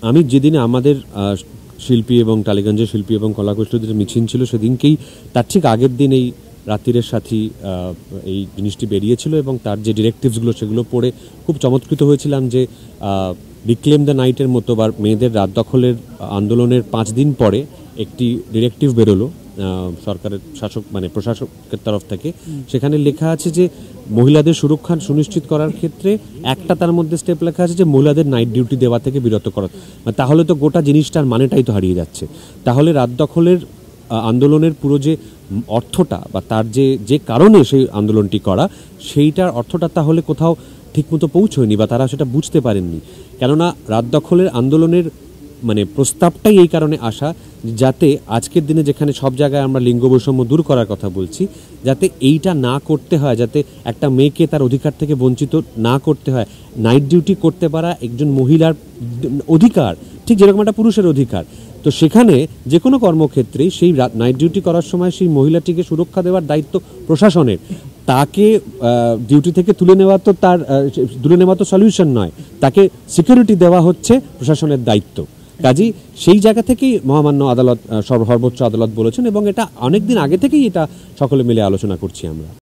আমি যেদিনে আমাদের শিল্পী এবং টালিগঞ্জের শিল্পী এবং কলাকুশলীদের মিছিল ছিল সেদিনকেই তার ঠিক আগের দিন এই রাত্রিরের সাথী এই জিনিসটি বেরিয়েছিল এবং তার যে ডিরেক্টিভসগুলো সেগুলো পড়ে খুব চমৎকৃত হয়েছিলাম যে রিক্লেম দ্য নাইটের মতো বা মেয়েদের রাত দখলের আন্দোলনের 5 দিন পরে একটি ডিরেক্টিভ বেরোলো সরকারের শাসক মানে প্রশাসকের তরফ থেকে। সেখানে লেখা আছে যে মহিলাদের সুরক্ষা সুনিশ্চিত করার ক্ষেত্রে একটা তার মধ্যে স্টেপ লেখা আছে যে মহিলাদের নাইট ডিউটি দেওয়া থেকে বিরত করা। তাহলে তো গোটা জিনিসটার মানেটাই তো হারিয়ে যাচ্ছে। তাহলে রাত দখলের আন্দোলনের পুরো যে অর্থটা বা তার যে কারণে সেই আন্দোলনটি করা সেইটার অর্থটা তাহলে কোথাও ঠিকমতো পৌঁছয়নি বা তারা সেটা বুঝতে পারেননি। কেননা রাত দখলের আন্দোলনের মানে প্রস্তাবটাই এই কারণে আসা যাতে আজকের দিনে যেখানে সব জায়গায় আমরা লিঙ্গ বৈষম্য দূর করার কথা বলছি যাতে এইটা না করতে হয়, যাতে একটা মেয়েকে তার অধিকার থেকে বঞ্চিত না করতে হয়। নাইট ডিউটি করতে পারা একজন মহিলার অধিকার, ঠিক যেরকম একটা পুরুষের অধিকার। তো সেখানে যে কোনো কর্মক্ষেত্রেই সেই নাইট ডিউটি করার সময় সেই মহিলাটিকে সুরক্ষা দেওয়ার দায়িত্ব প্রশাসনের। তাকে ডিউটি থেকে তুলে নেওয়া তো সলিউশন নয়, তাকে সিকিউরিটি দেওয়া হচ্ছে প্রশাসনের দায়িত্ব। কাজেই সেই জায়গা থেকেই মহামান্য আদালত সর্বোচ্চ আদালত বলেছেন এবং এটা অনেকদিন আগে থেকেই এটা সকলে মিলে আলোচনা করছি আমরা।